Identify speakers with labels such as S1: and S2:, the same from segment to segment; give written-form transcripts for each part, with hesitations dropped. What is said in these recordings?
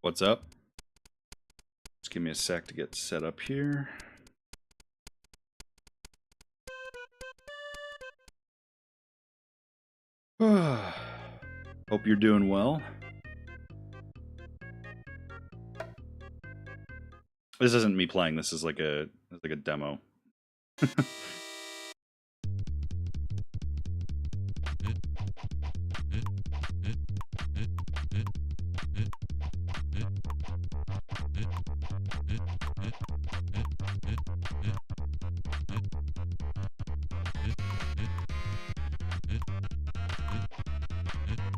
S1: What's up? Just give me a sec to get set up here. Hope you're doing well. This isn't me playing, this is like a demo.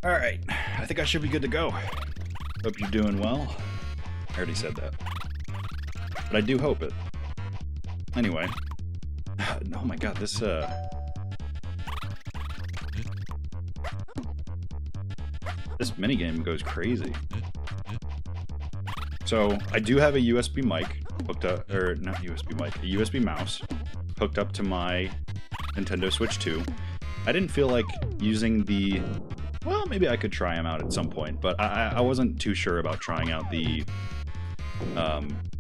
S1: Alright, I think I should be good to go. Hope you're doing well. I already said that. But I do hope it. Anyway. Oh my god, this minigame goes crazy. So, I do have a USB mic hooked up, or not USB mic, a USB mouse hooked up to my Nintendo Switch 2. I didn't feel like using the... Well, maybe I could try them out at some point, but I wasn't too sure about trying out the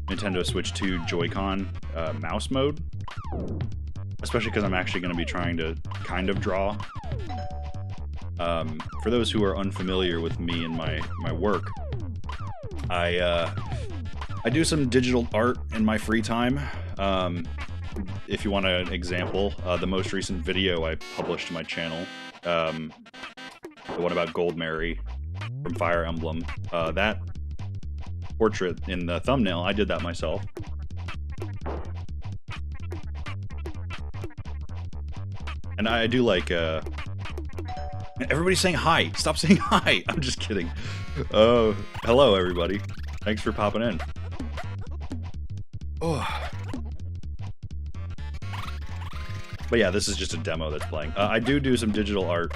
S1: Nintendo Switch 2 Joy-Con mouse mode. Especially because I'm actually going to be trying to kind of draw. For those who are unfamiliar with me and my work, I do some digital art in my free time. If you want an example, the most recent video I published to my channel, the one about Gold Mary from Fire Emblem, that portrait in the thumbnail, I did that myself. And I do like, everybody's saying hi! Stop saying hi! I'm just kidding. Oh, hello everybody. Thanks for popping in. Oh. But yeah, this is just a demo that's playing. I do some digital art.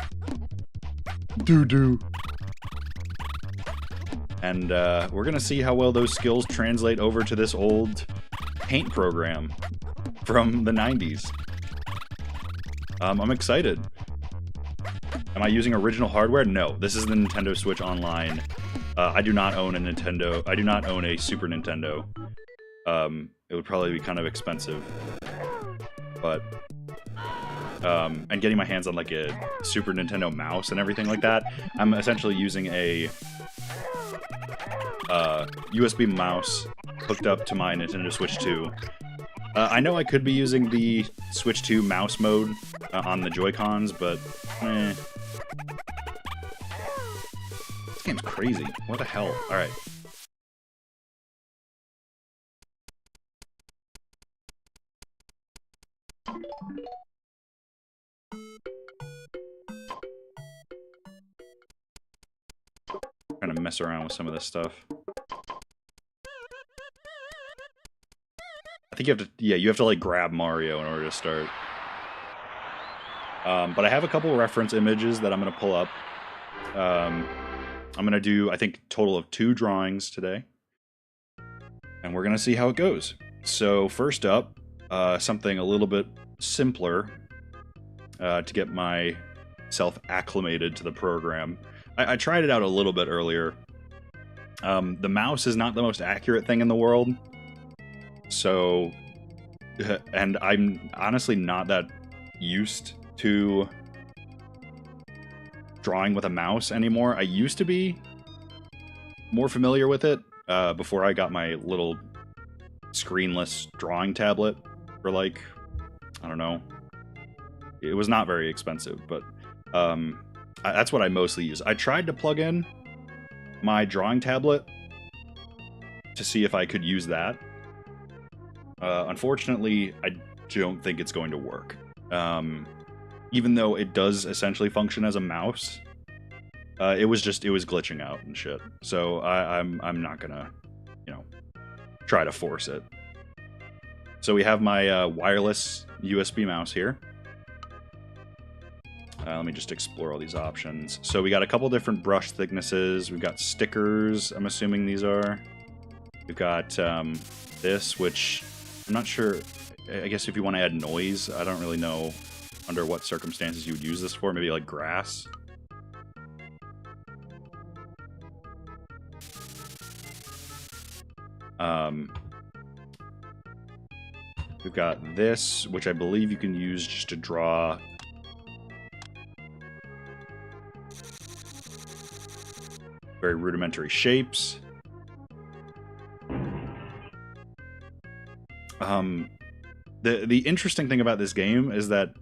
S1: And we're gonna see how well those skills translate over to this old paint program from the 90s. I'm excited. Am I using original hardware? No, this is the Nintendo Switch Online. I do not own a Nintendo. I do not own a Super Nintendo. It would probably be kind of expensive. But and getting my hands on like a Super Nintendo mouse and everything like that, I'm essentially using a USB mouse hooked up to my Nintendo Switch 2. I know I could be using the Switch 2 mouse mode on the Joy-Cons, but This game's crazy. What the hell? Alright. Trying to mess around with some of this stuff. I think you have to, yeah, you have to like grab Mario in order to start. But I have a couple reference images that I'm going to pull up. I'm going to do, I think, a total of 2 drawings today. And we're going to see how it goes. So first up, something a little bit simpler to get myself acclimated to the program. I tried it out a little bit earlier. The mouse is not the most accurate thing in the world. So, and I'm honestly not that used to drawing with a mouse anymore. I used to be more familiar with it before I got my little screenless drawing tablet for like, I don't know. It was not very expensive, but that's what I mostly use. I tried to plug in my drawing tablet to see if I could use that. Unfortunately, I don't think it's going to work. Even though it does essentially function as a mouse, it was glitching out and shit. So I'm not gonna, try to force it. So we have my wireless USB mouse here. Let me just explore all these options. So we got a couple different brush thicknesses. We've got stickers, I'm assuming these are. We've got this, which I'm not sure. I guess if you want to add noise, I don't really know under what circumstances you would use this for. Maybe like grass. We've got this, which I believe you can use just to draw very rudimentary shapes. The interesting thing about this game is that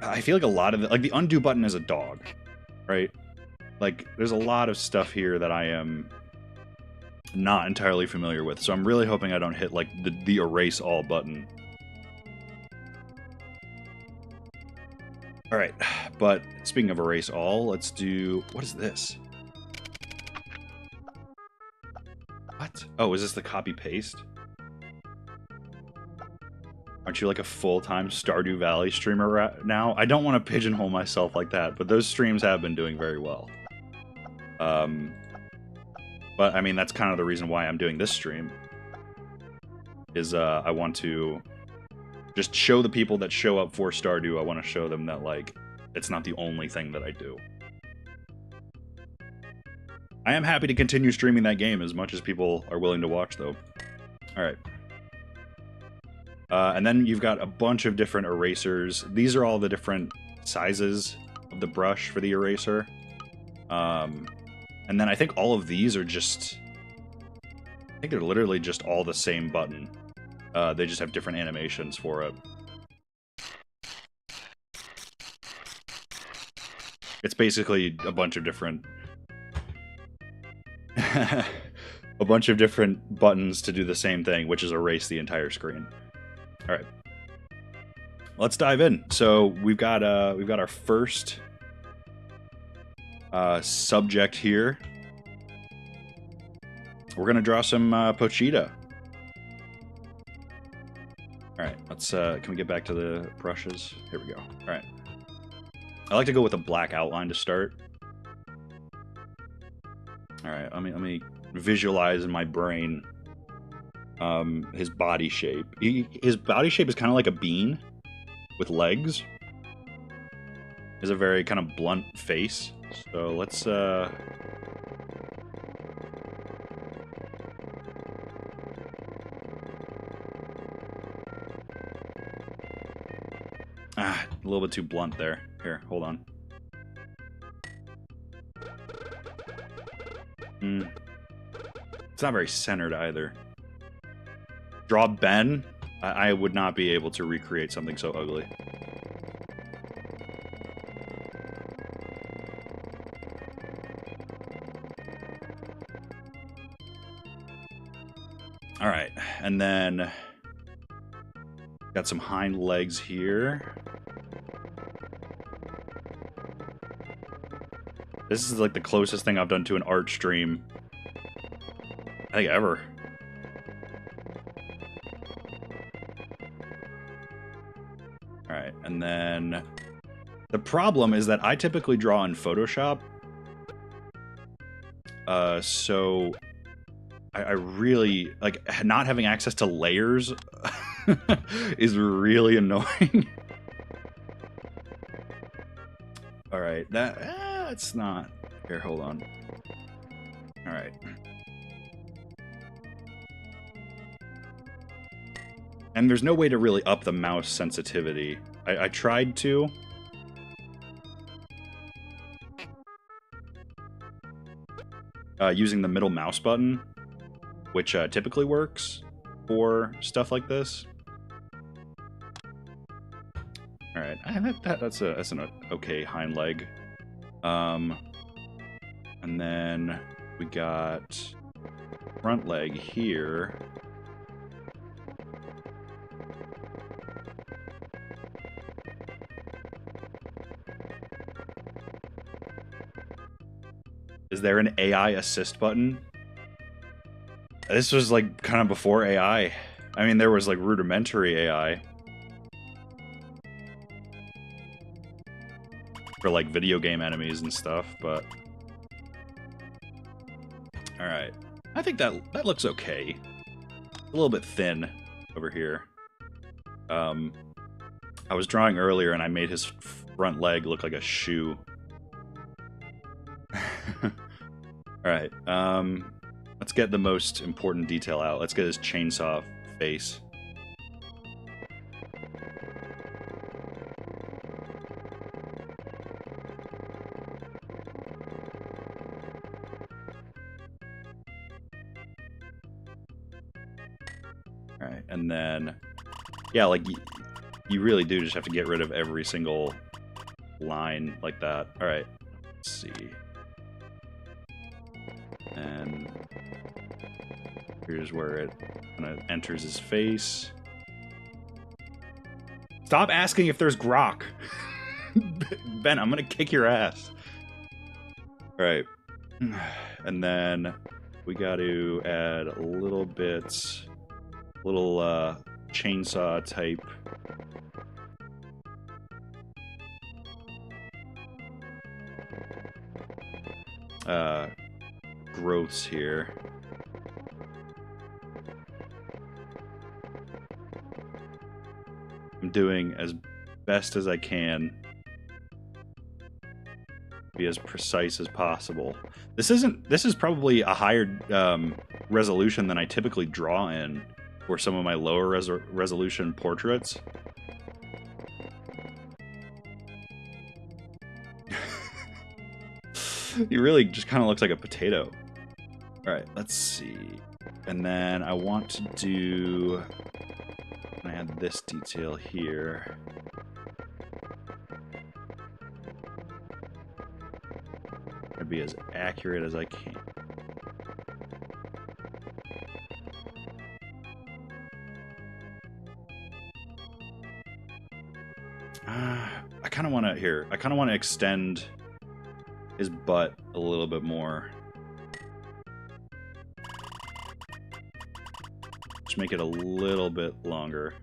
S1: I feel like a lot of it, like the undo button is a dog, right? Like there's a lot of stuff here that I am not entirely familiar with, so I'm really hoping I don't hit like the erase all button. All right, but speaking of erase all, let's do, what is this? What? Oh, is this the copy paste? Aren't you like a full-time Stardew Valley streamer now? I don't want to pigeonhole myself like that, but those streams have been doing very well. But I mean, that's kind of the reason why I'm doing this stream. Is I want to just show the people that show up for Stardew, I want to show them that, like, it's not the only thing that I do. I am happy to continue streaming that game as much as people are willing to watch, though. Alright. And then you've got a bunch of different erasers. These are all the different sizes of the brush for the eraser. And then I think all of these are just... I think they're literally just all the same button. They just have different animations for it. It's basically a bunch of different... a bunch of different buttons to do the same thing, which is erase the entire screen. All right, let's dive in. So we've got our first subject here. We're gonna draw some Pochita. All right, let's. Can we get back to the brushes? Here we go. All right. I like to go with a black outline to start. All right, let me visualize in my brain his body shape. His body shape is kind of like a bean with legs. Is a very kind of blunt face. So let's a little bit too blunt there. Here, hold on. It's not very centered either. Draw Ben, I would not be able to recreate something so ugly. All right, and then got some hind legs here. This is like the closest thing I've done to an art stream, I think, ever. Alright, and then the problem is that I typically draw in Photoshop. So I really, like, not having access to layers is really annoying. Alright, that's not... Here, hold on. Alright. And there's no way to really up the mouse sensitivity. I tried to. Using the middle mouse button, which typically works for stuff like this. All right, that's an okay hind leg. And then we got front leg here. Is there an AI assist button? This was like kind of before AI. I mean, there was like rudimentary AI. For like video game enemies and stuff, but... Alright. I think that looks okay. A little bit thin over here. I was drawing earlier and I made his front leg look like a shoe. Alright, Let's get the most important detail out. Let's get his chainsaw face. Alright, and then... Yeah, like, you really do just have to get rid of every single line like that. Alright, let's see. And here's where it kind of enters his face. Stop asking if there's grok. Ben, I'm gonna kick your ass. Alright. And then we got to add a little bit... little chainsaw type growths here. I'm doing as best as I can, be as precise as possible. This is probably a higher resolution than I typically draw in for some of my lower resolution portraits. He really just kind of looks like a potato. Alright, let's see. And then I want to do... I'm gonna add this detail here. I'm gonna be as accurate as I can. I kind of want to extend his butt a little bit more. Just make it a little bit longer.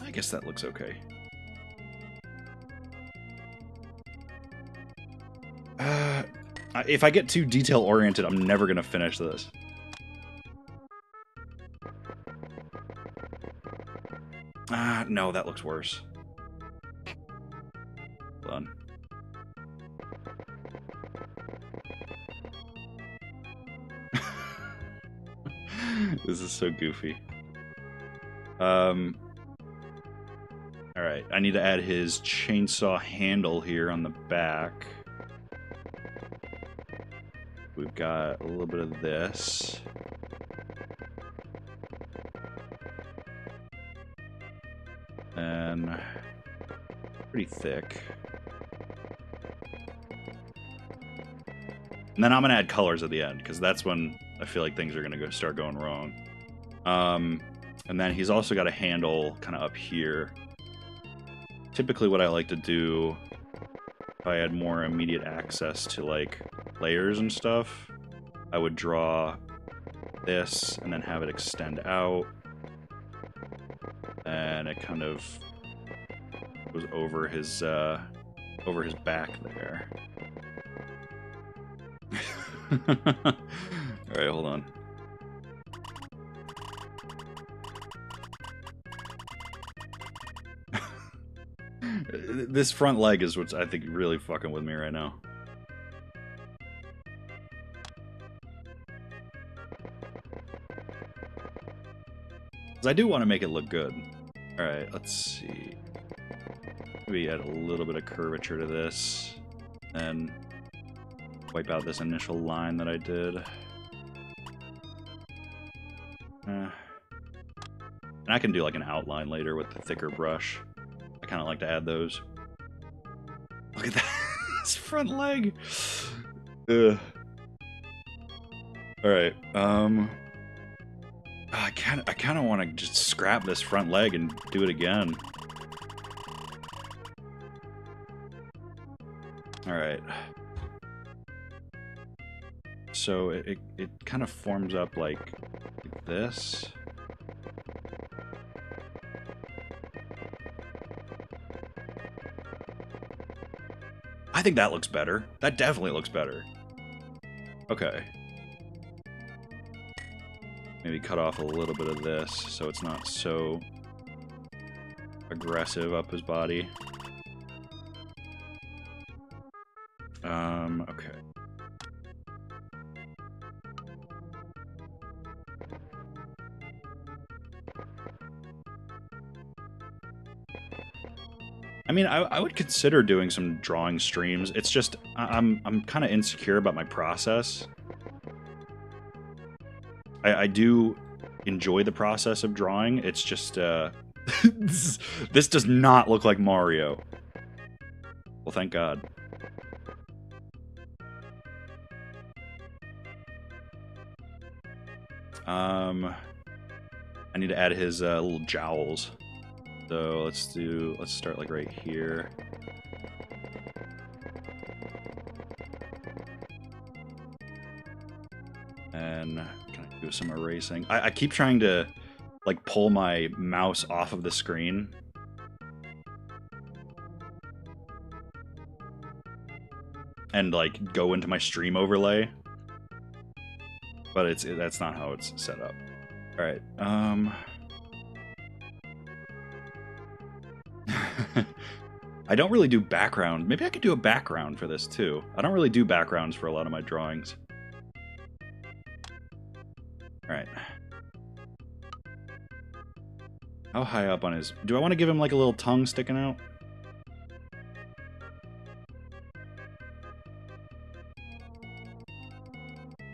S1: I guess that looks okay. If I get too detail-oriented, I'm never going to finish this. No, that looks worse. Hold on. This is so goofy. Alright, I need to add his chainsaw handle here on the back. We've got a little bit of this. And pretty thick. And then I'm gonna add colors at the end, because that's when I feel like things are gonna start going wrong. And then he's also got a handle kind of up here. Typically what I like to do, if I had more immediate access to like layers and stuff, I would draw this and then have it extend out, and it kind of goes over his back there. Alright, hold on. This front leg is what's, I think, really fucking with me right now. Because I do want to make it look good. Alright, let's see. Maybe add a little bit of curvature to this. And wipe out this initial line that I did. And I can do like an outline later with the thicker brush. I kind of like to add those. Look at that. This front leg. Ugh. Alright, I kind of want to just scrap this front leg and do it again. Alright. So it kind of forms up like this. I think that looks better. That definitely looks better. Okay. Maybe cut off a little bit of this so it's not so aggressive up his body. Okay. I mean, I would consider doing some drawing streams. It's just I'm kind of insecure about my process. I do enjoy the process of drawing. It's just this does not look like Mario. Well, thank God. I need to add his little jowls. So let's start like right here. And can I do some erasing? I keep trying to like pull my mouse off of the screen. And like go into my stream overlay. But that's not how it's set up. All right. I don't really do background. Maybe I could do a background for this too. I don't really do backgrounds for a lot of my drawings. All right. How high up on his... Do I want to give him like a little tongue sticking out?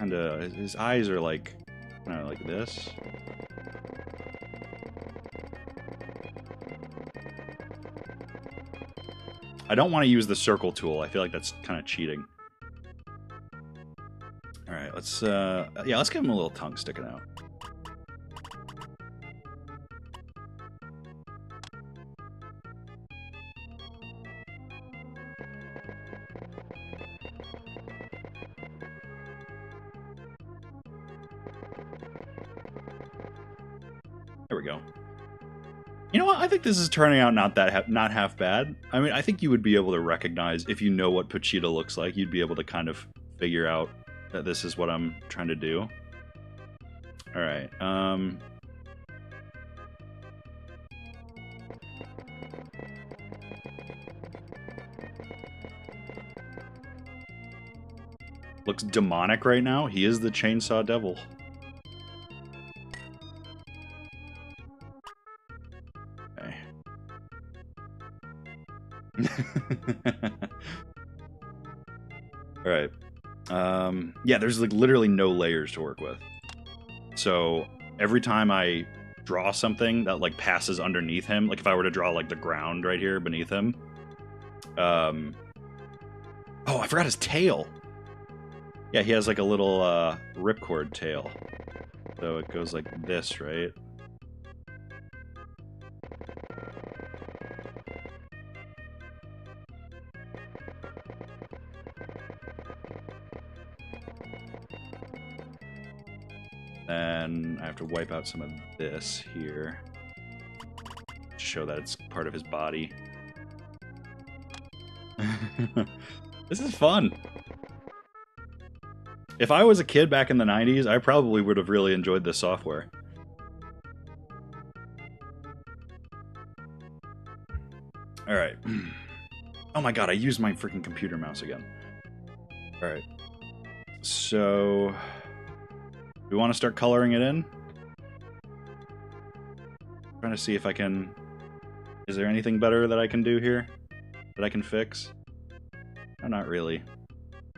S1: And his eyes are like, kind of like this. I don't want to use the circle tool. I feel like that's kind of cheating. All right, let's let's give him a little tongue sticking out. There we go. You know what? I think this is turning out not half bad. I mean, I think you would be able to recognize, if you know what Pochita looks like, you'd be able to kind of figure out that this is what I'm trying to do. All right. Looks demonic right now. He is the Chainsaw Devil. All right. Yeah, there's like literally no layers to work with. So every time I draw something that like passes underneath him, like if I were to draw like the ground right here beneath him. Oh, I forgot his tail. Yeah, he has like a little ripcord tail. So it goes like this, right? Then I have to wipe out some of this here to show that it's part of his body. This is fun. If I was a kid back in the 90s, I probably would have really enjoyed this software. All right. Oh my god, I used my freaking computer mouse again. All right. So... we want to start coloring it in? Trying to see if I can... Is there anything better that I can do here? That I can fix? Oh, not really.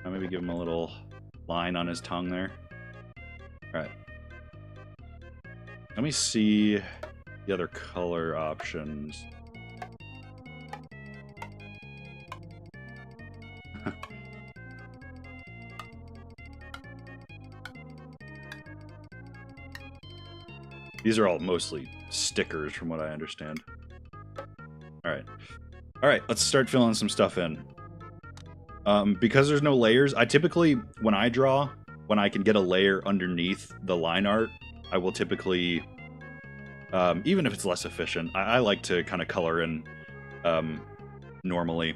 S1: I'll maybe give him a little line on his tongue there. Alright. Let me see the other color options. These are all mostly stickers from what I understand. Alright. Alright, let's start filling some stuff in. Because there's no layers, I typically, when I draw, when I can get a layer underneath the line art, I will typically, even if it's less efficient, I like to kind of color in normally.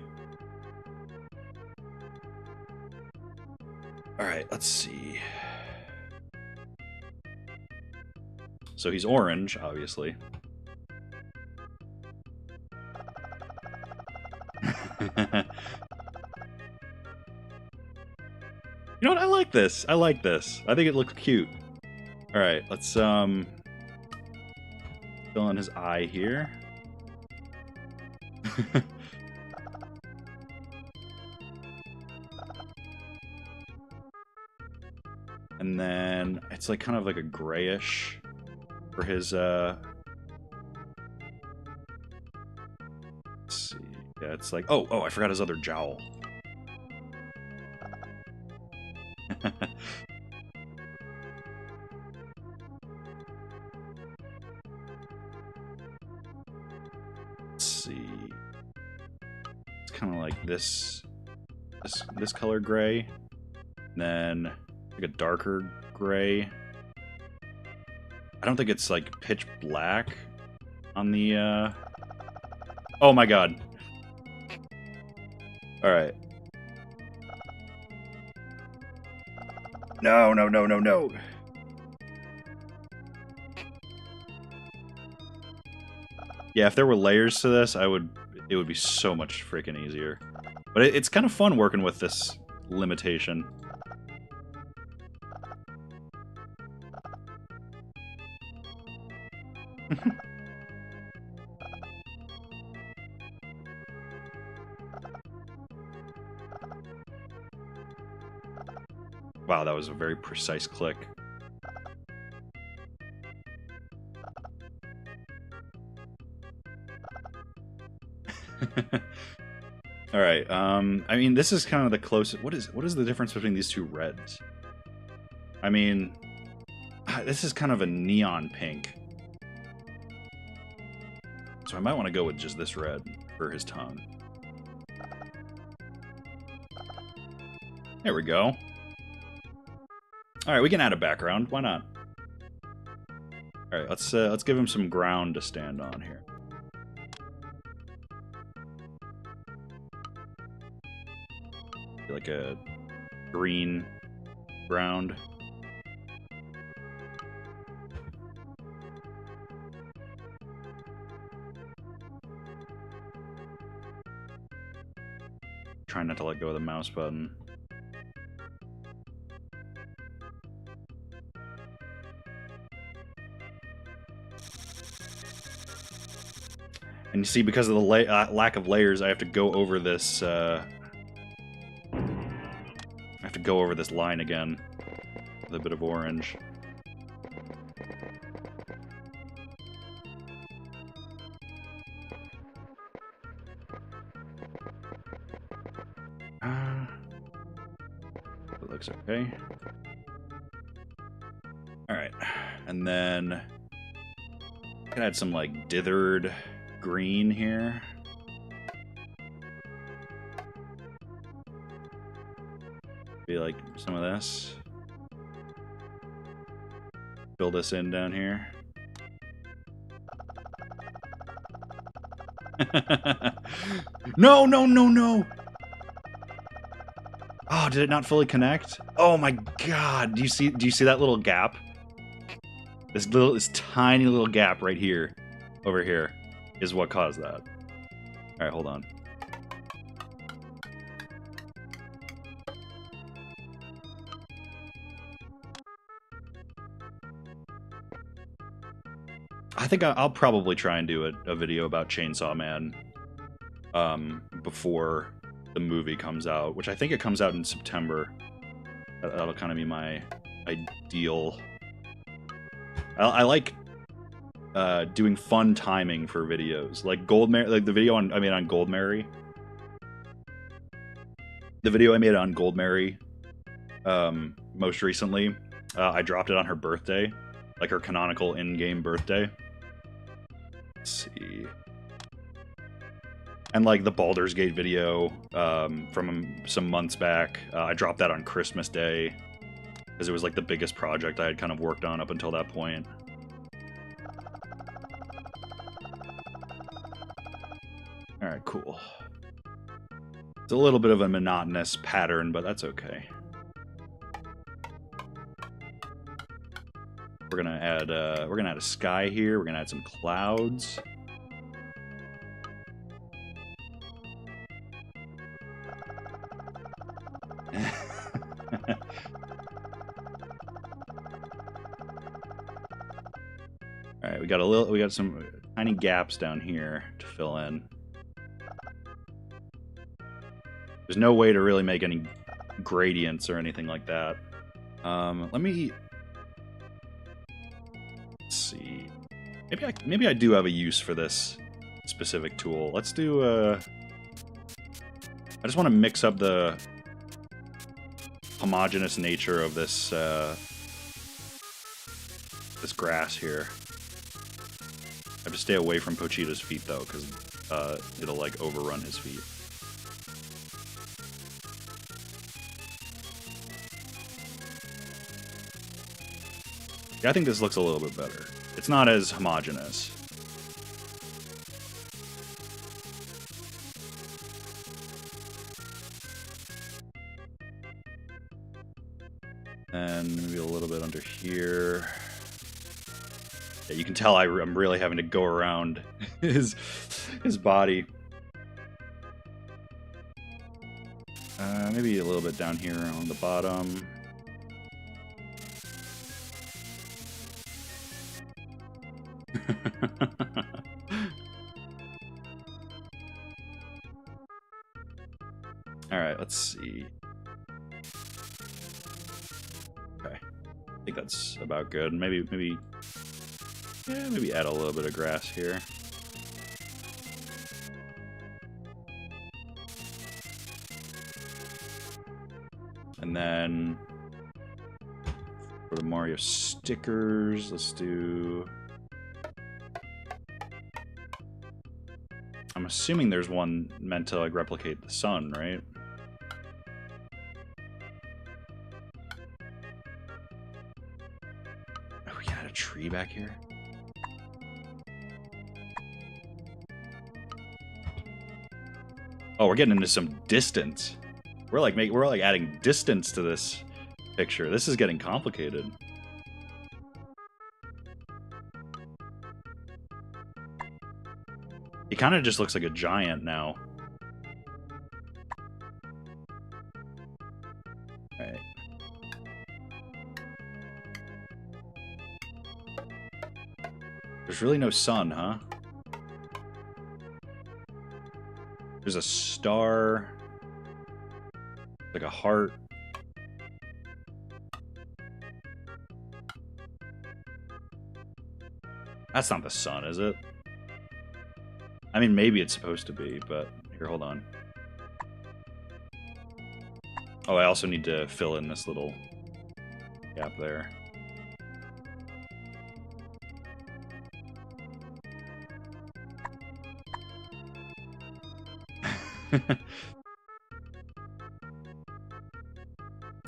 S1: Alright, let's see. So he's orange, obviously. You know what? I like this. I like this. I think it looks cute. All right, let's fill in his eye here. And then it's like kind of like a grayish for his let's see. Yeah, it's like oh, I forgot his other jowl. Let's see. It's kind of like this color gray, and then like a darker gray. I don't think it's like pitch black on the Oh my god. All right. No, no, no, no, no. Yeah, if there were layers to this, it would be so much freaking easier. But it's kind of fun working with this limitation. Wow, that was a very precise click. All right. I mean, this is kind of the closest. What is the difference between these two reds? I mean, this is kind of a neon pink. So I might want to go with just this red for his tongue. There we go. All right, we can add a background. Why not? All right, let's give him some ground to stand on here. Like a green ground. Trying not to let go of the mouse button. And you see, because of the lack of layers, I have to go over this. I have to go over this line again with a bit of orange. That looks okay. All right, and then I can add some like dithered green here. Be like some of this. Fill this in down here. No, no, no, no! Oh, did it not fully connect? Oh my god! Do you see that little gap? This tiny little gap right here, over here, is what caused that. All right, hold on. I think I'll probably try and do a video about Chainsaw Man before the movie comes out, which I think it comes out in September. That'll kind of be my ideal. I like doing fun timing for videos, like like the video on Goldmary. The video I made on Goldmary most recently, I dropped it on her birthday, like her canonical in-game birthday. Let's see. And like the Baldur's Gate video from some months back, I dropped that on Christmas Day, because it was like the biggest project I had kind of worked on up until that point. Alright, cool. It's a little bit of a monotonous pattern, but that's okay. We're gonna add a sky here. We're gonna add some clouds. All right, we got some tiny gaps down here to fill in. There's no way to really make any gradients or anything like that. Let's see. Maybe I do have a use for this specific tool. Let's do I just want to mix up the homogeneous nature of this this grass here. I have to stay away from Pochita's feet though, because it'll like overrun his feet. Yeah, I think this looks a little bit better. It's not as homogeneous. And maybe a little bit under here. Yeah, you can tell I'm really having to go around his body. Maybe a little bit down here on the bottom. All right, let's see. Okay, I think that's about good. Maybe add a little bit of grass here. And then for the Mario stickers, let's do... I'm assuming there's one meant to like replicate the sun, right? Oh, we got a tree back here. Oh, we're getting into some distance. We're like adding distance to this picture. This is getting complicated. He kind of just looks like a giant now. Alright. There's really no sun, huh? There's a star. Like a heart. That's not the sun, is it? I mean, maybe it's supposed to be, but here, hold on. Oh, I also need to fill in this little gap there.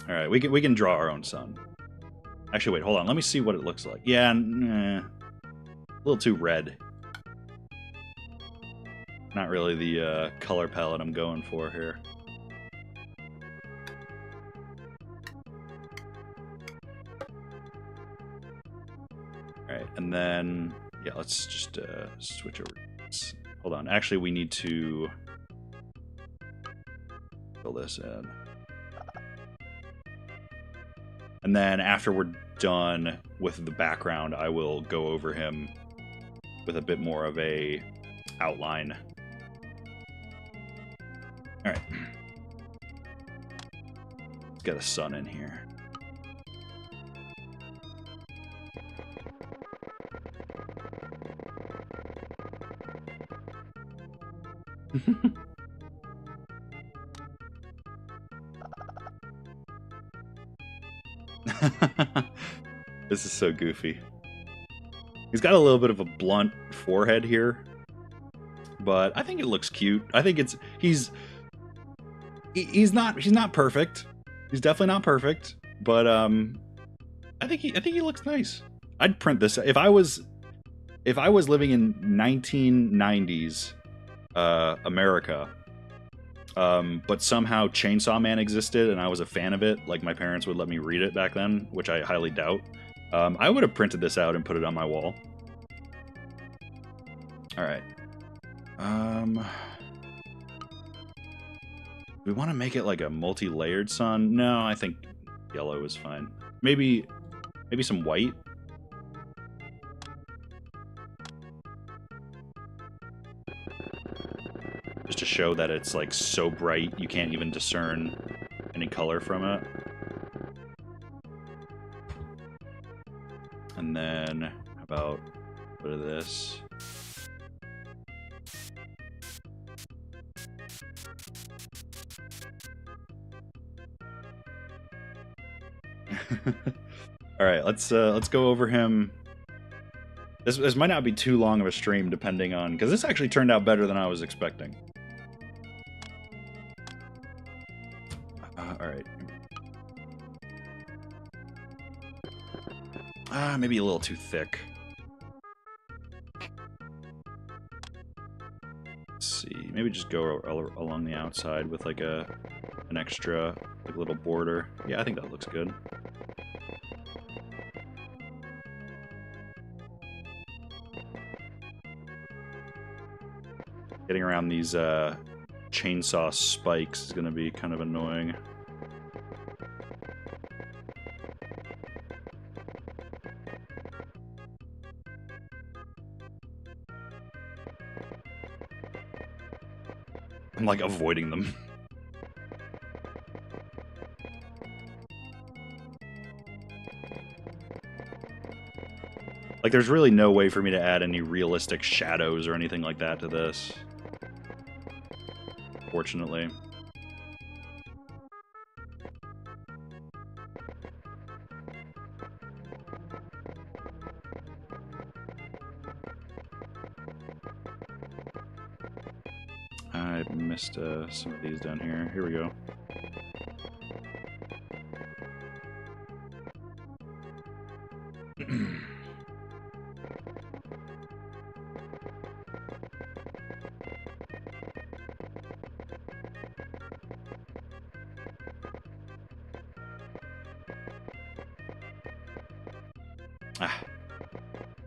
S1: All right, we can draw our own sun. Actually, wait, hold on. Let me see what it looks like. Yeah, a little too red. Not really the color palette I'm going for here. Alright, and then, yeah, let's just switch over. Hold on, actually we need to fill this in. And then after we're done with the background, I will go over him with a bit more of a outline. All right. Let's get a sun in here. This is so goofy. He's got a little bit of a blunt forehead here, but I think it looks cute. I think he's not perfect. He's definitely not perfect, but I think he looks nice. I'd print this if I was living in 1990s America. But somehow Chainsaw Man existed and I was a fan of it. Like my parents would let me read it back then, which I highly doubt. I would have printed this out and put it on my wall. All right. We want to make it like a multi-layered sun. No, I think yellow is fine. Maybe some white. Just to show that it's like so bright you can't even discern any color from it. And then how about a bit of this? All right, let's go over him. This might not be too long of a stream, depending on, because this actually turned out better than I was expecting. All right. Maybe a little too thick. Let's see. Maybe just go along the outside with like an extra like little border. Yeah, I think that looks good. Getting around these chainsaw spikes is going to be kind of annoying. I'm like avoiding them. Like, there's really no way for me to add any realistic shadows or anything like that to this. Fortunately. I missed some of these down here. Here we go.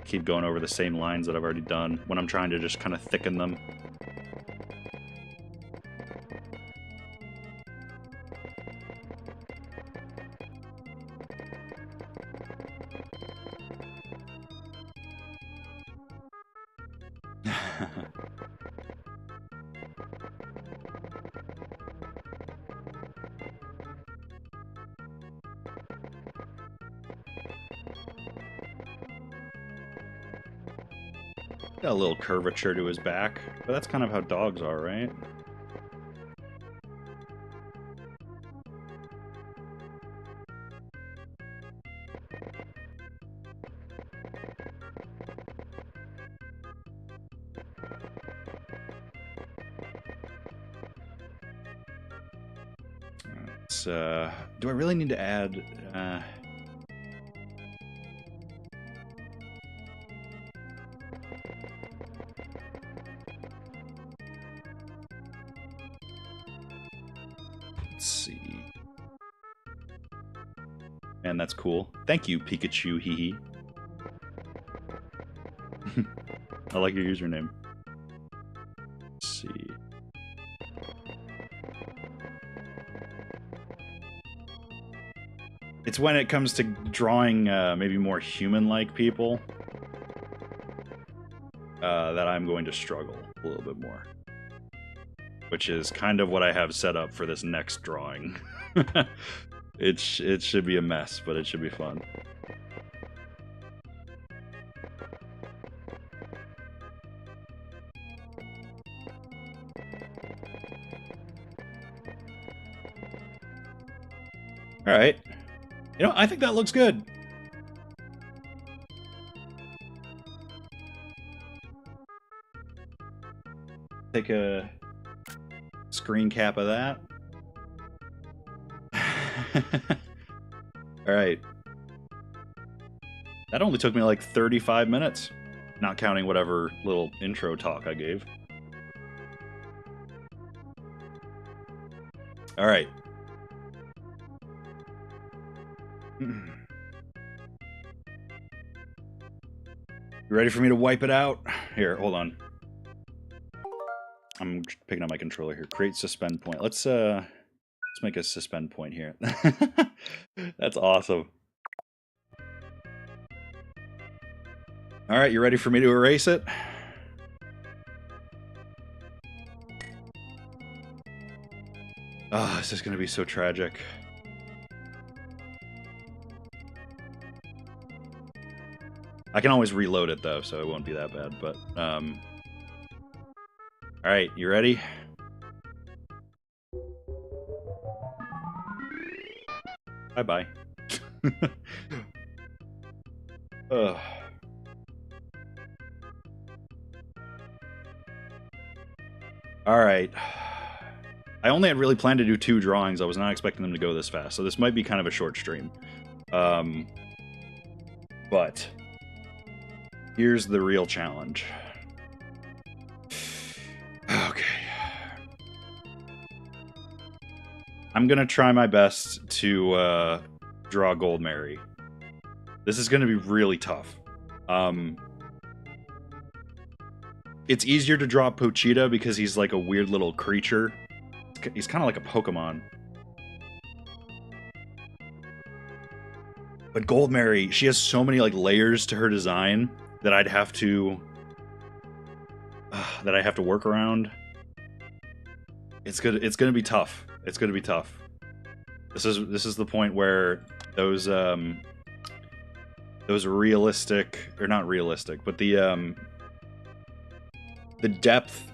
S1: Keep going over the same lines that I've already done when I'm trying to just kind of thicken them. Got a little curvature to his back, but that's kind of how dogs are, right? Do I really need to add... Let's see. Man, that's cool. Thank you, Pikachu, hee. I like your username. Let's see. It's when it comes to drawing maybe more human-like people that I'm going to struggle a little bit more. Which is kind of what I have set up for this next drawing. It should be a mess, but it should be fun. All right. You know, I think that looks good. Take a screen cap of that. All right. That only took me like 35 minutes, not counting whatever little intro talk I gave. All right. You ready for me to wipe it out? Here, hold on. I'm picking up my controller here. Create suspend point. Let's make a suspend point here. That's awesome. All right, you ready for me to erase it? Oh, this is gonna be so tragic. I can always reload it though, so it won't be that bad, but alright, you ready? Bye-bye. Ugh. Alright. I only had really planned to do 2 drawings. I was not expecting them to go this fast, so this might be kind of a short stream. But here's the real challenge. Okay. I'm gonna try my best to draw Gold Mary. This is gonna be really tough. It's easier to draw Pochita because he's like a weird little creature. He's kind of like a Pokemon. But Gold Mary, she has so many like layers to her design that I'd have to work around. It's gonna be tough. It's gonna be tough. This is the point where those realistic, or not realistic, but the depth,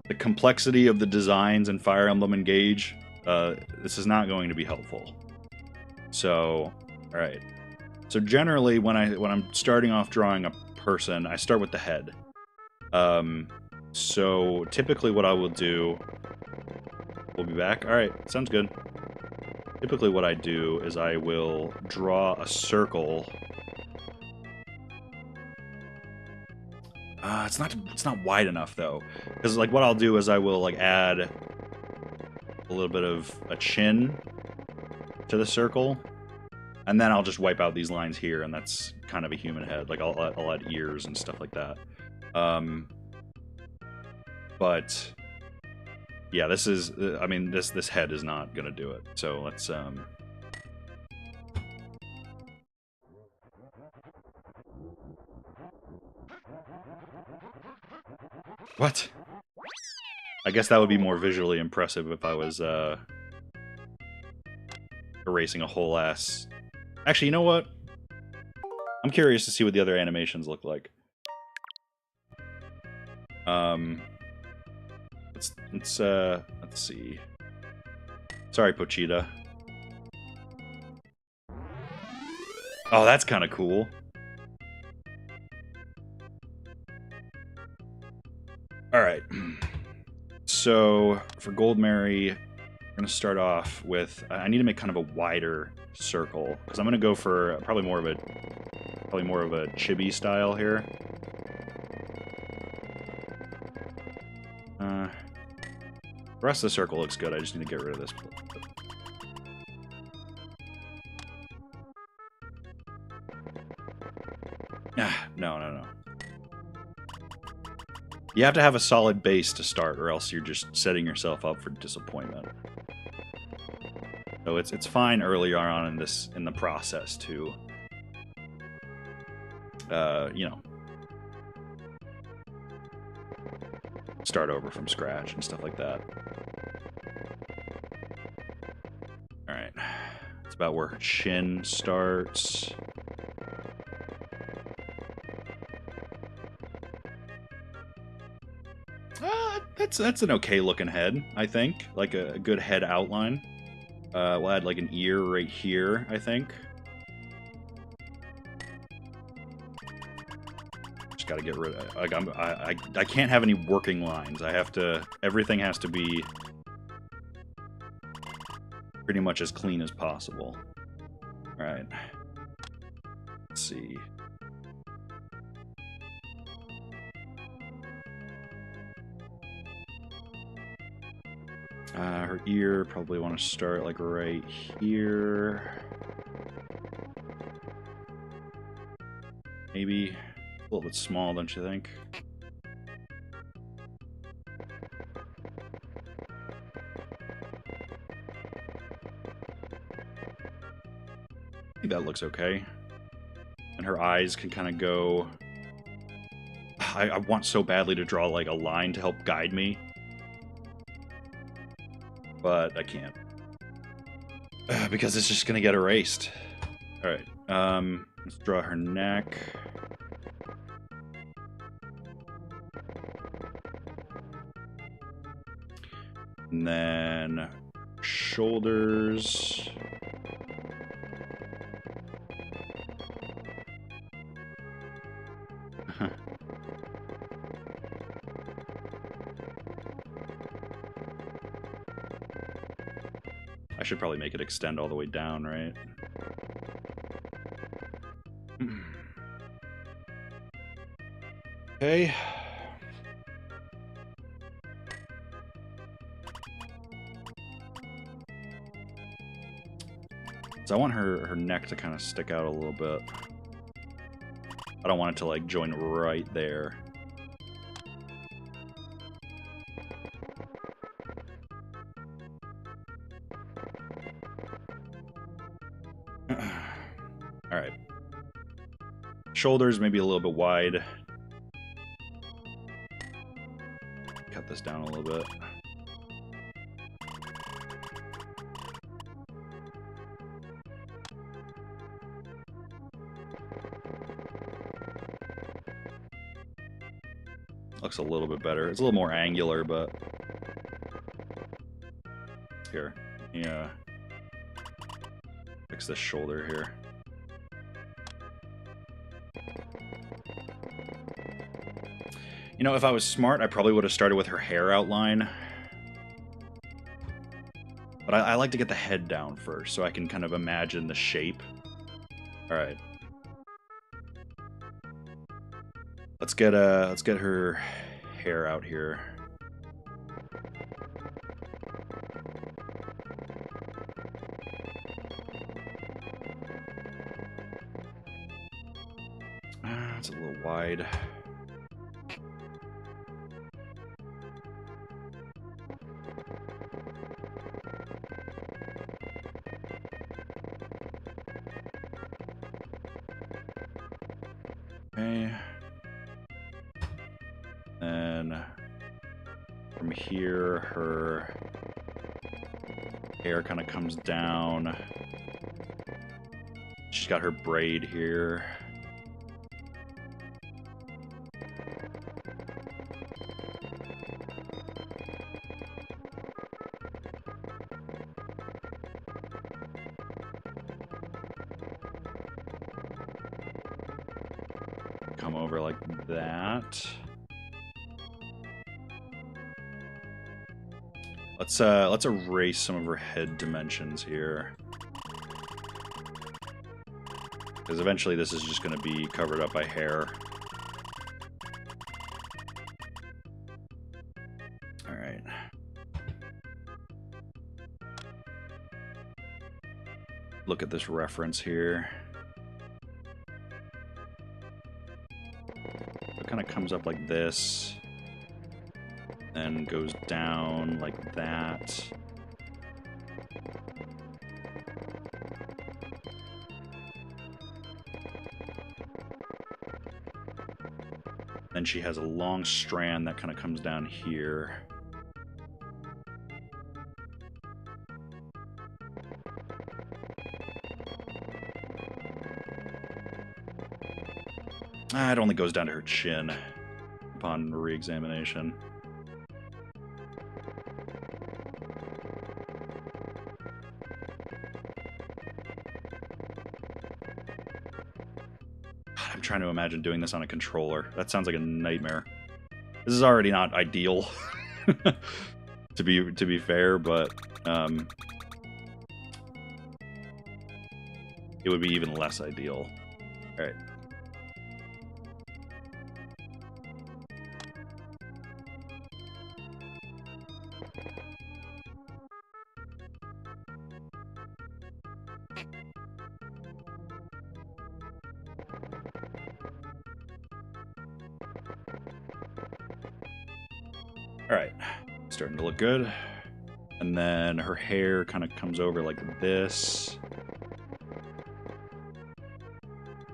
S1: the complexity of the designs in Fire Emblem Engage, this is not going to be helpful. So, all right. So generally, when I'm starting off drawing a person, I start with the head. So typically, what I will do, we'll be back. All right, sounds good. Typically, what I do is I will draw a circle. It's not wide enough though, because like what I'll do is I will like add a little bit of a chin to the circle, and then I'll just wipe out these lines here, and that's kind of a human head. Like I'll add ears and stuff like that. But yeah, this is I mean this head is not gonna do it. So let's What? I guess that would be more visually impressive if I was erasing a whole ass. Actually, you know what? I'm curious to see what the other animations look like. Let's see. Sorry, Pochita. Oh, that's kind of cool. All right. So for Gold Mary, we're gonna start off with. I need to make kind of a wider circle because I'm gonna go for probably more of a chibi style here. The rest of the circle looks good. I just need to get rid of this. No. You have to have a solid base to start, or else you're just setting yourself up for disappointment. So it's fine earlier on in the process to, you know, start over from scratch and stuff like that. All right, it's about where her chin starts. That's an okay looking head, I think. Like a good head outline. We'll add like an ear right here, I think. Just gotta get rid of. Like I can't have any working lines. Everything has to be pretty much as clean as possible. All right. Let's see. Her ear, probably want to start like right here. Maybe A little bit small, don't you think? I think that looks okay. And her eyes can kind of go... I want so badly to draw like a line to help guide me. But I can't. Because it's just going to get erased. Alright, let's draw her neck. And then shoulders. I should probably make it extend all the way down, right? Okay. So I want her neck to kind of stick out a little bit. I don't want it to like join right there. All right. Shoulders maybe a little bit wide. Cut this down a little bit. Looks a little bit better. It's a little more angular, but here, yeah. Fix this shoulder here. You know, if I was smart, I probably would have started with her hair outline. But I like to get the head down first, so I can kind of imagine the shape. All right. Let's get her hair out here. It's a little wide. Okay. And from here, her hair kind of comes down. She's got her braid here. Come over like that. Let's erase some of her head dimensions here. Because eventually this is just going to be covered up by hair. Alright. Look at this reference here. It kind of comes up like this. Then goes down like that. Then she has a long strand that kind of comes down here. It only goes down to her chin upon re-examination. I'm trying to imagine doing this on a controller. That sounds like a nightmare. This is already not ideal, to be fair, but it would be even less ideal. All right. Starting to look good. And then her hair kind of comes over like this.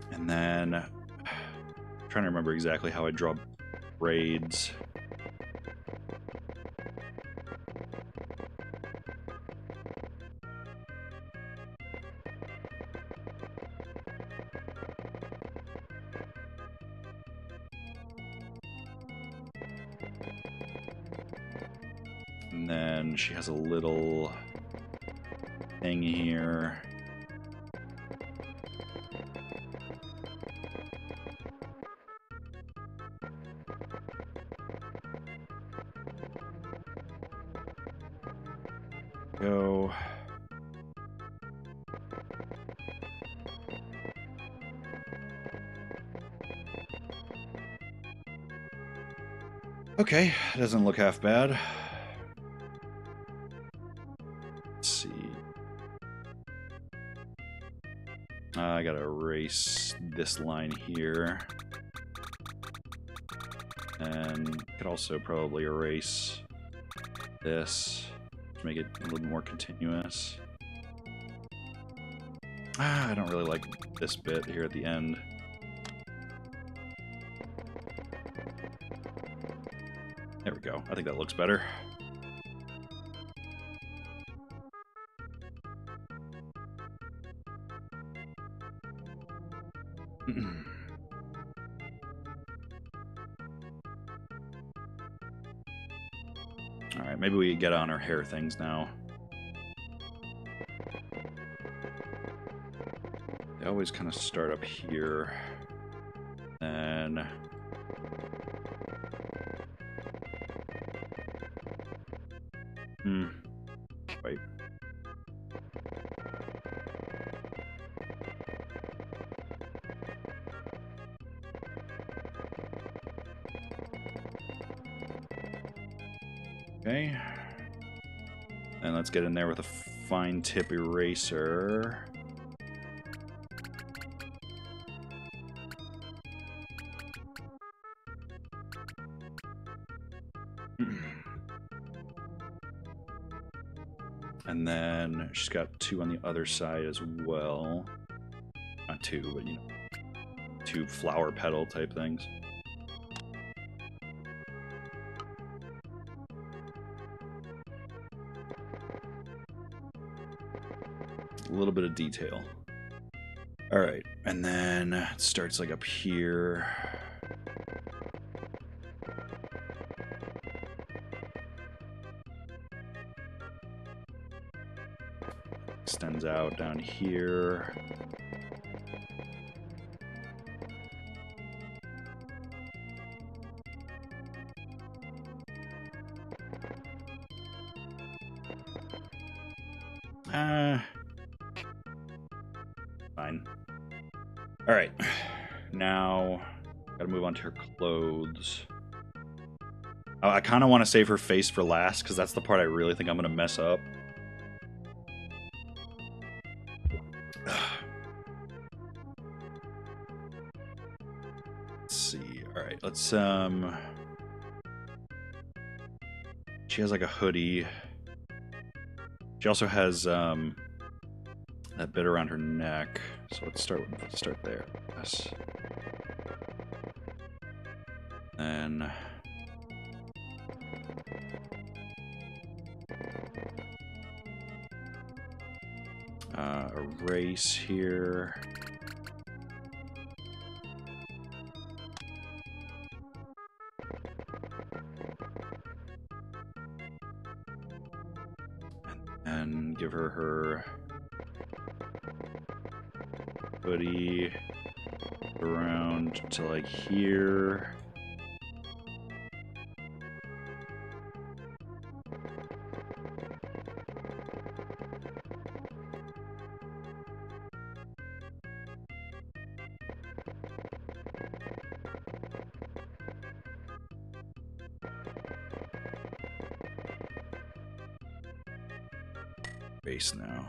S1: And then, I'm trying to remember exactly how I draw braids. And then she has a little thing here. Go. Okay, doesn't look half bad. Let's see. I gotta erase this line here. And could also probably erase this to make it a little more continuous. I don't really like this bit here at the end. There we go. I think that looks better. Alright, maybe we get on our hair things now. They always kind of start up here. And wait. Okay. And let's get in there with a fine tip eraser. And then she's got two on the other side as well. Not two, but you know, two flower petal type things. A little bit of detail. All right, and then it starts like up here. Extends out down here. Fine. All right. Now, gotta move on to her clothes. Oh, I kind of want to save her face for last because that's the part I really think I'm gonna mess up. Let's see. All right. Let's She has like a hoodie. She also has that bit around her neck. So let's start there. Yes. Then erase here. And give her her hoodie around to like here. Base now.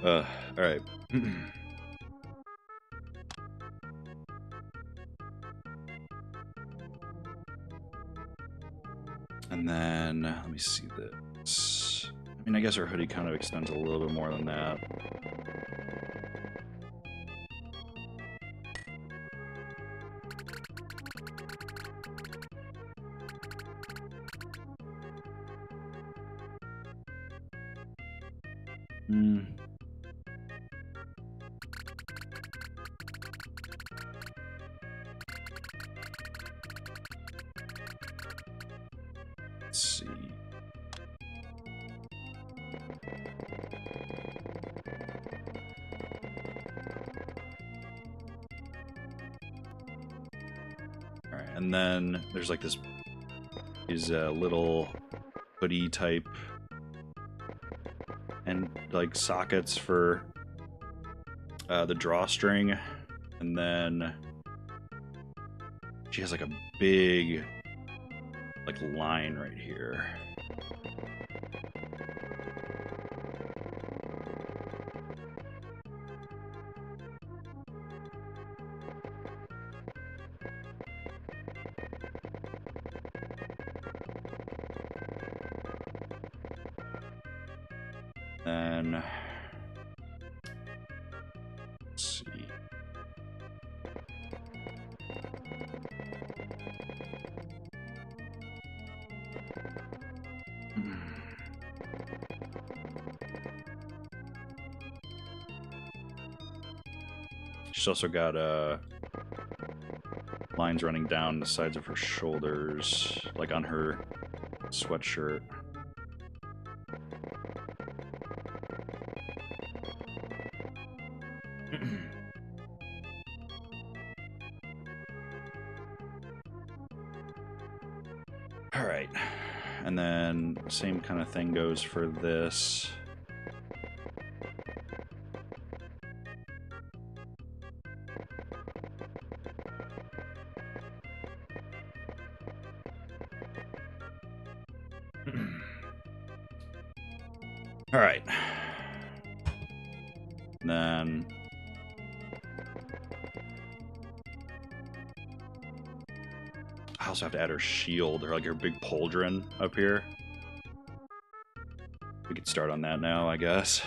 S1: All right. And then, let me see this. I mean, I guess our hoodie kind of extends a little bit more than that. Let's see. All right, and then there's like these little hoodie type and like sockets for the drawstring, and then she has like a big like line right here. Then let's see. She's also got lines running down the sides of her shoulders, like on her sweatshirt. All right, and then same kind of thing goes for this. All right. Then I also have to add her shield, or like her big pauldron up here. We could start on that now, I guess.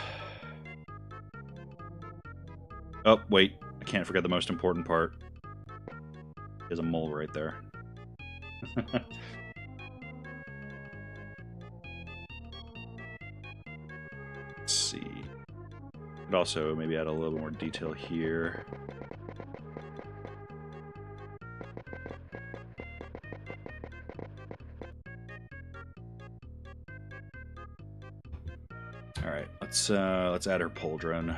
S1: Oh, wait. I can't forget the most important part. There's a mole right there. Let's see. Could also maybe add a little more detail here. All right, let's add her pauldron,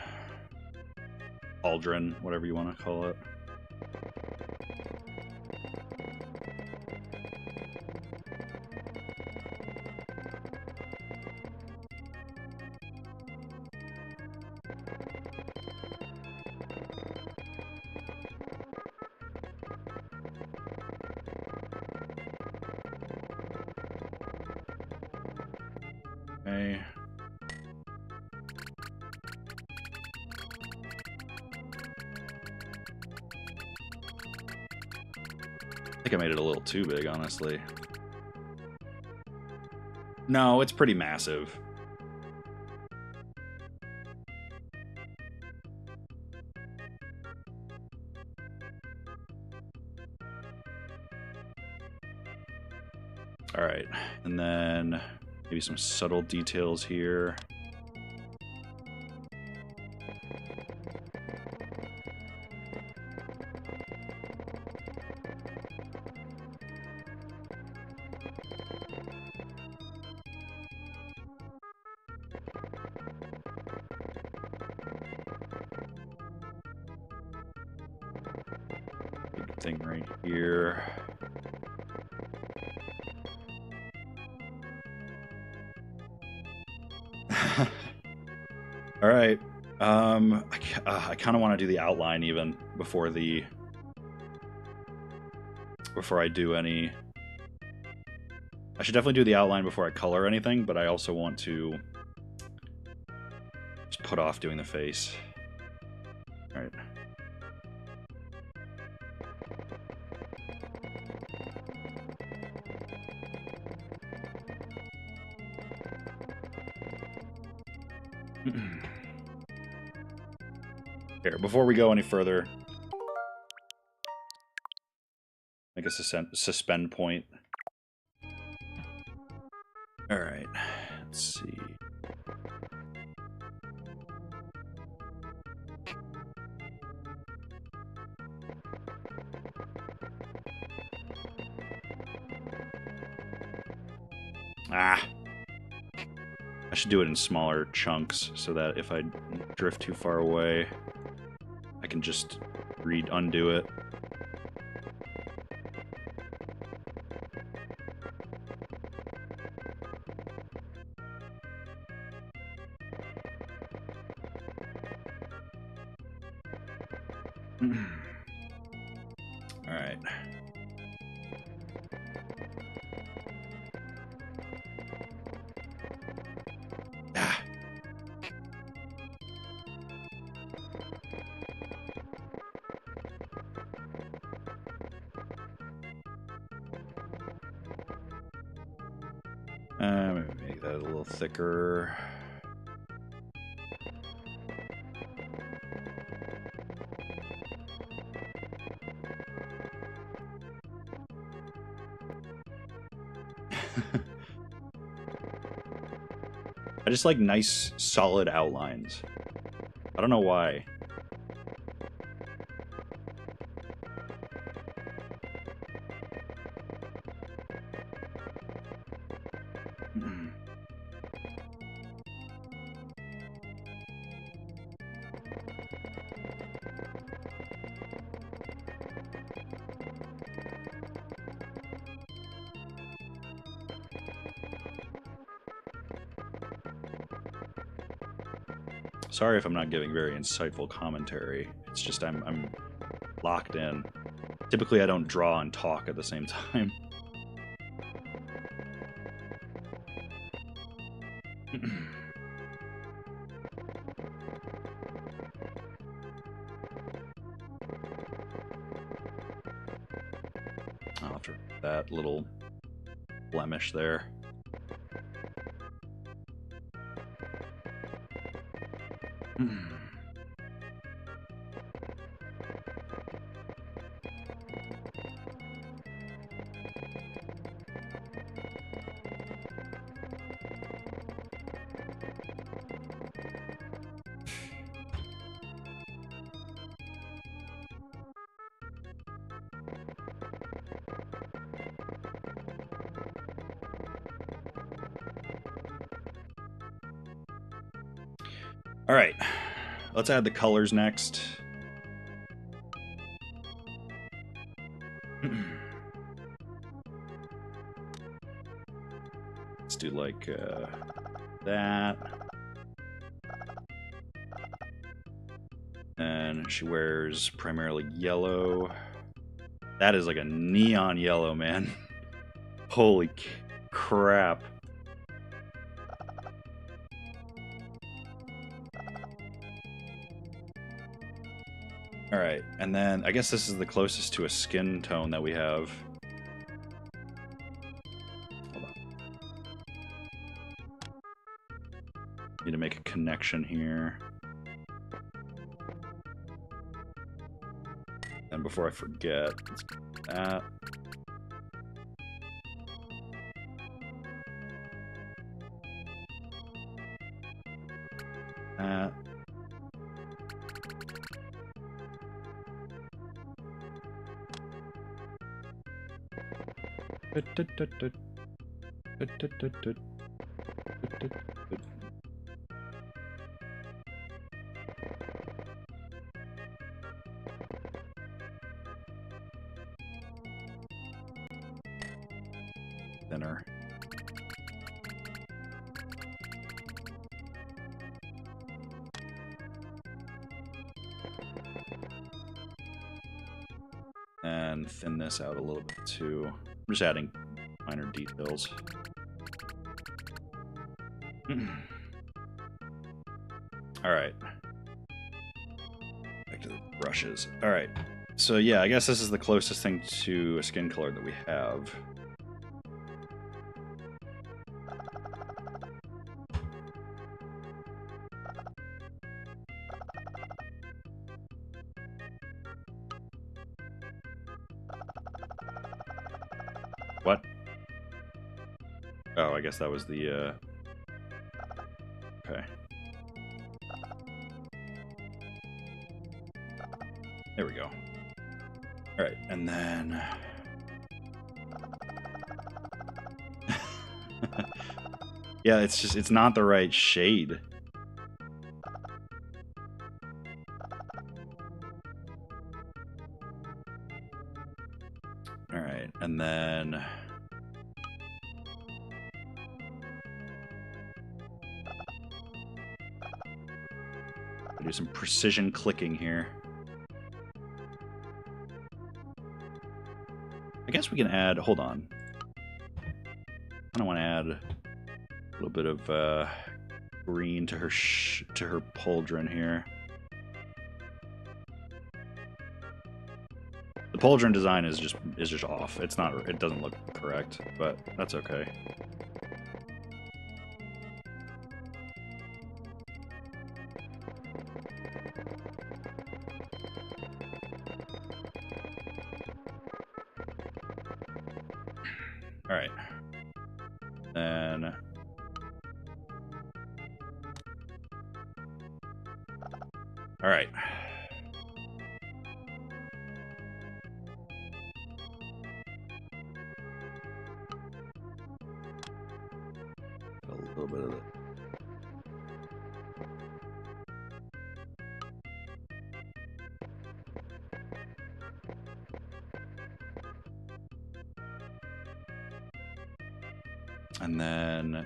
S1: whatever you want to call it. Okay. I think I made it a little too big, honestly. No, it's pretty massive. All right, and then maybe some subtle details here. Big thing right here. All right. I kind of want to do the outline even before I do any. I should definitely do the outline before I color anything, but I also want to just put off doing the face. All right. Here, before we go any further, make a suspend point. All right, let's see. Ah! I should do it in smaller chunks so that if I drift too far away, I can just undo it. All right. Ah. Maybe make that a little thicker. I just like nice, solid outlines. I don't know why. Sorry if I'm not giving very insightful commentary. It's just I'm locked in. Typically I don't draw and talk at the same time. After that little blemish there. All right, let's add the colors next. Let's do like that. And she wears primarily yellow. That is like a neon yellow, man. Holy crap. All right, and then I guess this is the closest to a skin tone that we have. Hold on. Need to make a connection here. And before I forget, let's do that. That. Thinner. And thin this out a little bit too. I'm just adding minor details. All All right. Back to the brushes. All right. So yeah, I guess this is the closest thing to a skin color that we have. What? Oh, I guess that was the, okay. There we go. All right, and then... yeah, it's just, it's not the right shade. All right, and then... do some precision clicking here. I guess we can add, hold on. I want to add a little bit of green to her pauldron here. The pauldron design is just off. It's not, it doesn't look correct, but that's okay. All right. Then all right. A little bit of it. And then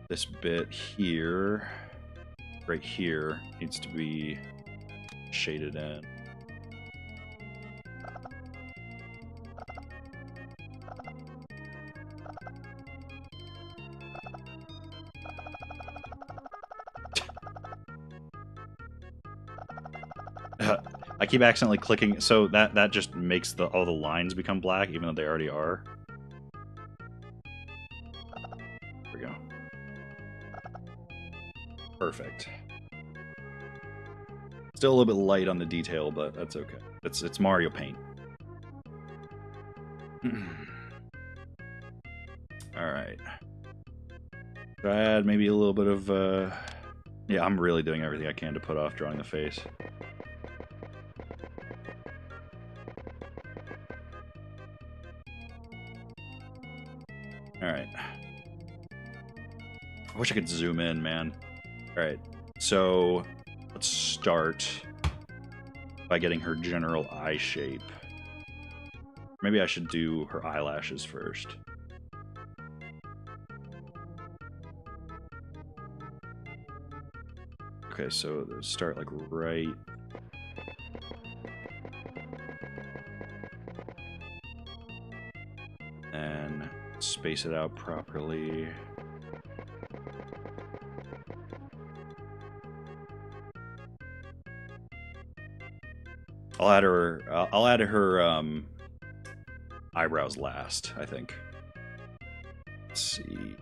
S1: this bit here, right here, needs to be shaded in. I keep accidentally clicking, so that just makes all the lines become black, even though they already are. There we go. Perfect. Still a little bit light on the detail, but that's okay. It's Mario Paint. All right. Should I add maybe a little bit of? Yeah, I'm really doing everything I can to put off drawing the face. All right. I wish I could zoom in, man. All right. So let's start by getting her general eye shape. Maybe I should do her eyelashes first. Okay, so start like right. And space it out properly. I'll add her eyebrows last, I think. Let's see.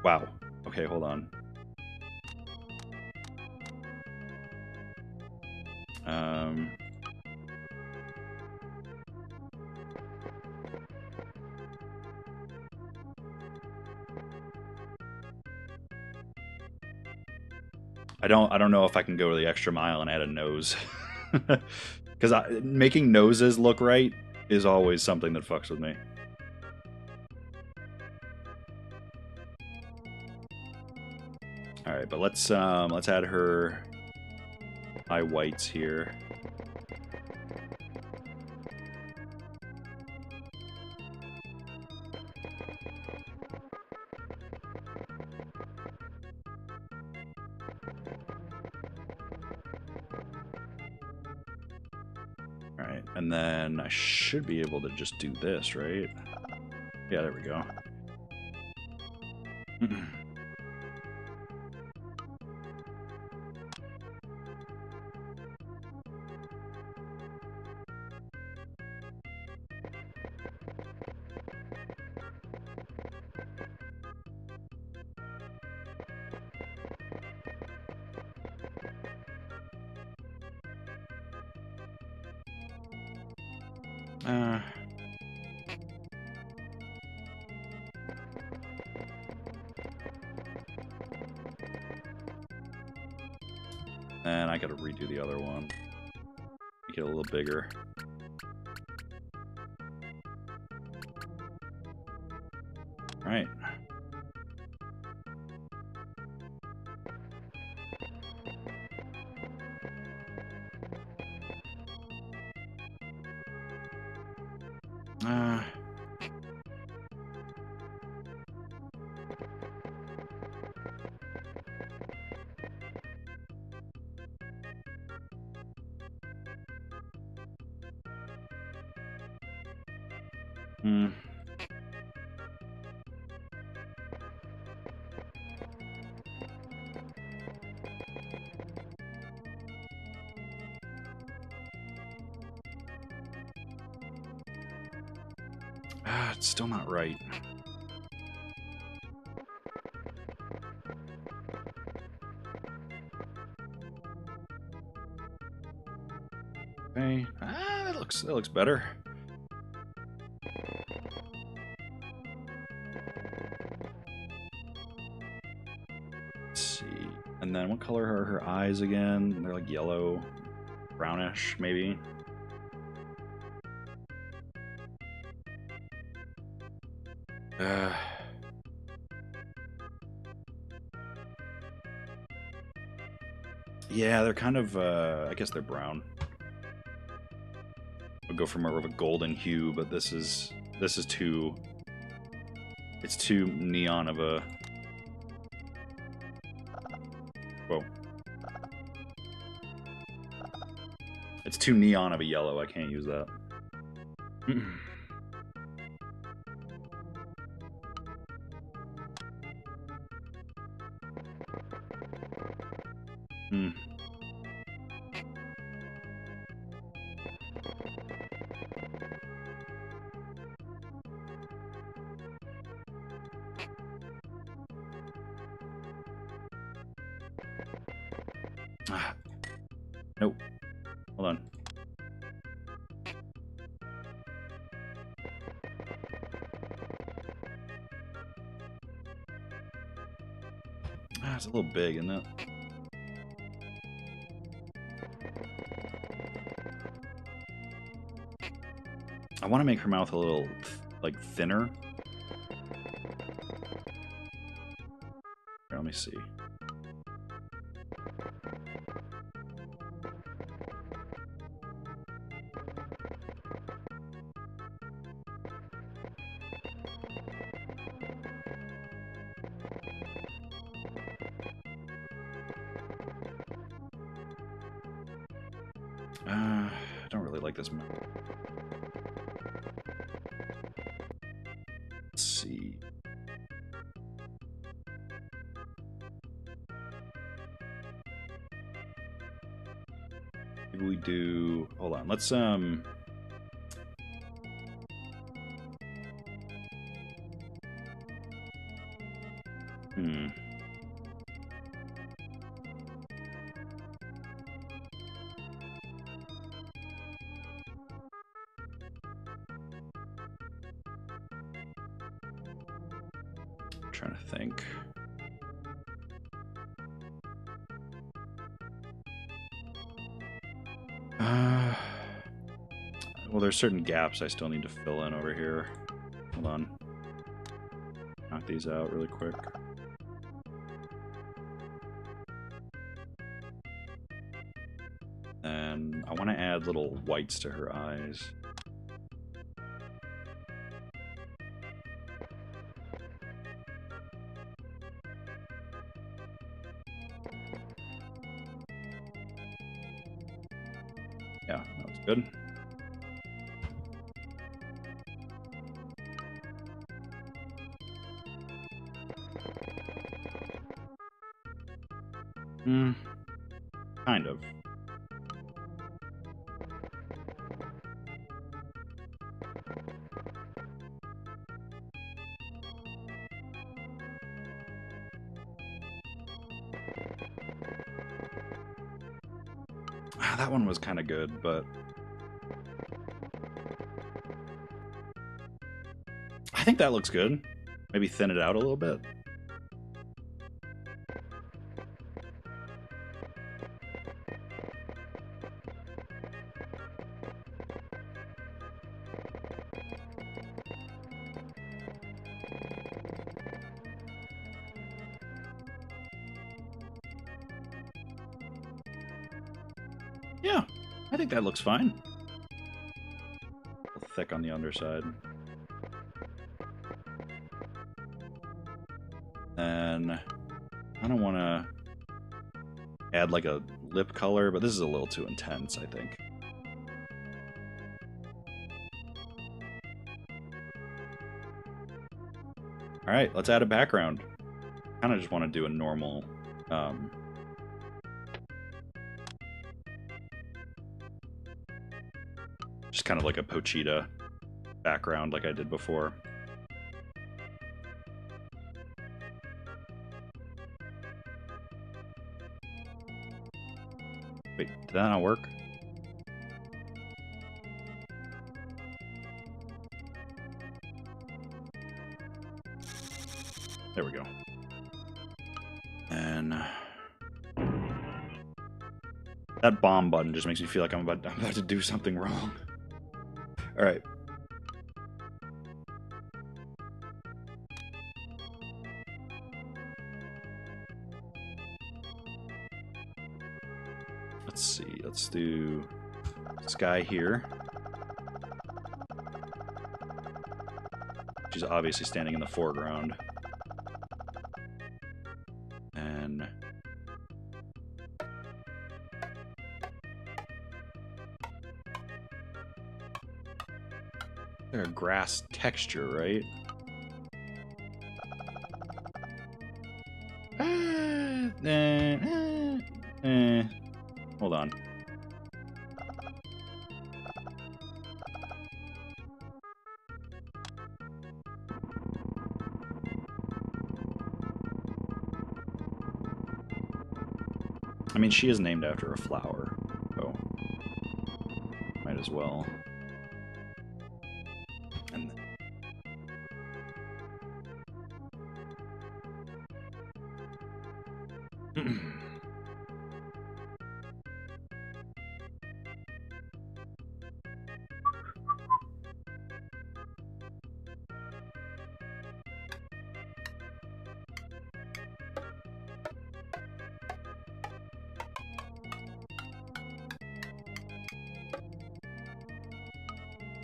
S1: Wow. Okay, hold on. I don't know if I can go the extra mile and add a nose. Because making noses look right is always something that fucks with me. All right, but let's add her eye whites here. Alright, and then I should be able to just do this, right? Yeah, there we go. And I gotta redo the other one. Make it a little bigger. Right. It's still not right. Okay. That looks better. Let's see. And then what color are her eyes again? They're like yellow, brownish, maybe. Yeah, they're kind of, I guess they're brown. We'll go for more of a golden hue, but this is too, it's too neon of a, whoa. It's too neon of a yellow, I can't use that. Nope. Hold on. It's a little big, isn't it? I want to make her mouth a little, like, thinner. Here, let me see. I don't really like this mouth. Let's see. Maybe we do. Hold on. Let's trying to think. Well, there's certain gaps I still need to fill in over here. Hold on. Knock these out really quick. And I want to add add little whites to her eyes. Yeah, that was good. Kind of. That one was kind of good, but I think that looks good. Maybe thin it out a little bit. Yeah, I think that looks fine. A little thick on the underside. And I don't want to add like a lip color, but this is a little too intense, I think. All right, let's add a background. Kind of just want to do a normal just kind of like a Pochita background like I did before. Wait, did that not work? There we go. And that bomb button just makes me feel like I'm about to do something wrong. All right. Let's see. Let's do this guy here. She's obviously standing in the foreground. And there's a grass texture, right? Hold on. I mean, she is named after a flower, so might as well. And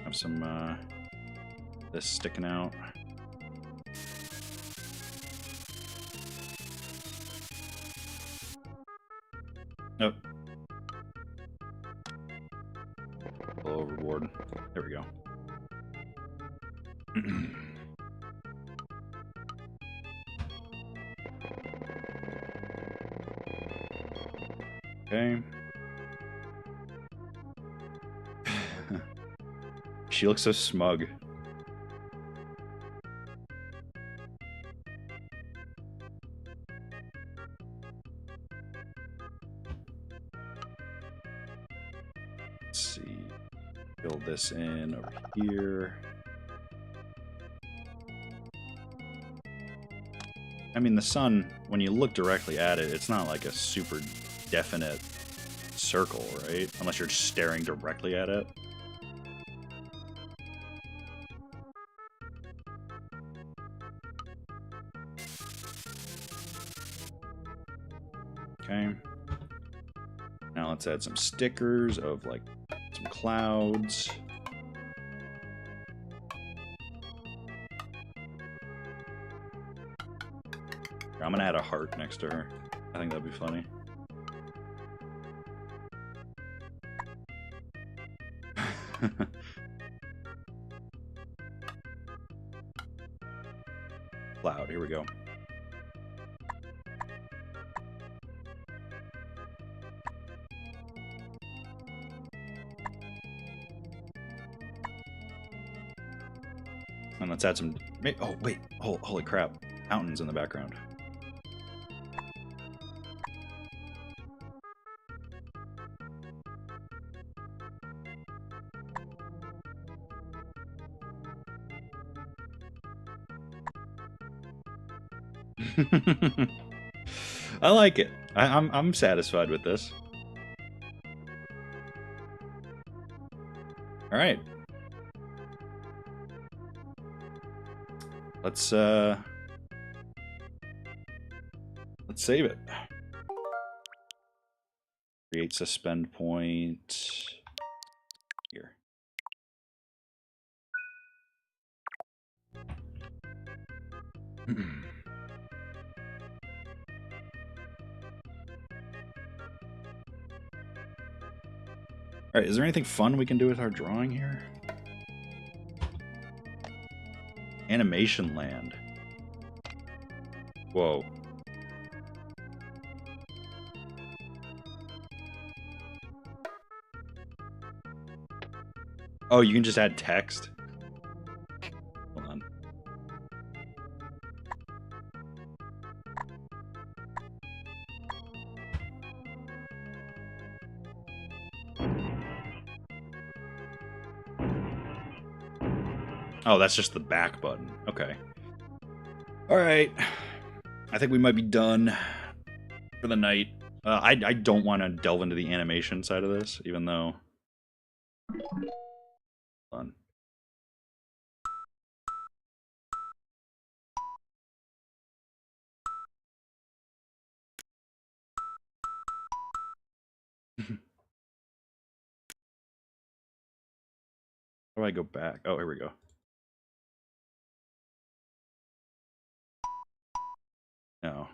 S1: have some this sticking out. Nope. A little overboard. There we go. Okay. She looks so smug. Let's see. Fill this in over here. I mean, the sun, when you look directly at it, it's not like a super definite circle, right? Unless you're just staring directly at it. Okay. Now let's add some stickers of like some clouds. I'm gonna add a heart next to her. I think that'd be funny. Cloud, here we go. And let's add some... Oh, wait. Holy crap. Mountains in the background. I like it. I'm satisfied with this. All right. Let's save it. Create suspend point here. All right, is there anything fun we can do with our drawing here? Animation land. Whoa. Oh, you can just add text? Hold on. Oh, that's just the back button. Okay. All right. I think we might be done for the night. I don't want to delve into the animation side of this, even though... Fun. How do I go back? Oh, here we go. No.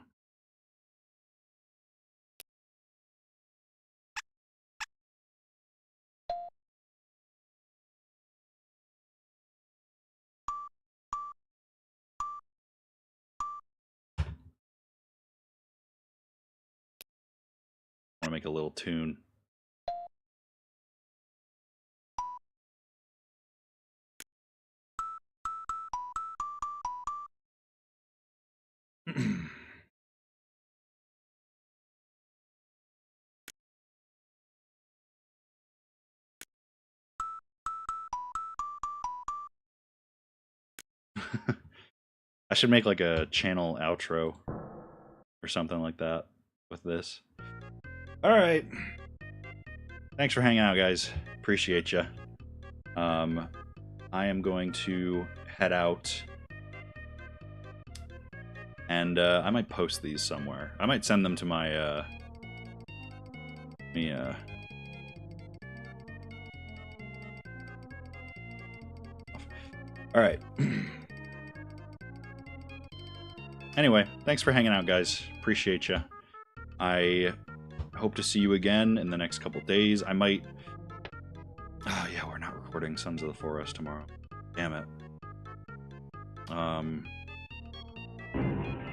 S1: I want to make a little tune. I should make like a channel outro or something like that with this. All right. Thanks for hanging out, guys. Appreciate you. I am going to head out, and I might post these somewhere. I might send them to my All right. Anyway, thanks for hanging out, guys. Appreciate you. I hope to see you again in the next couple days. I might... Oh, yeah, we're not recording Sons of the Forest tomorrow. Damn it.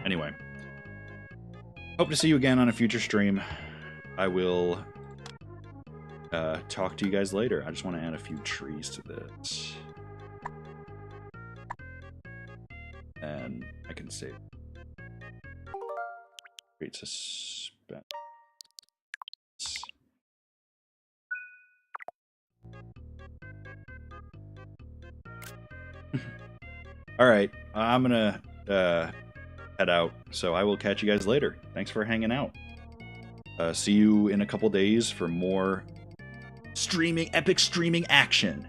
S1: Anyway. Hope to see you again on a future stream. I will talk to you guys later. I just want to add a few trees to this. And I can save. Create suspense. All right, I'm gonna head out, so I will catch you guys later. Thanks for hanging out. See you in a couple days for more epic streaming action.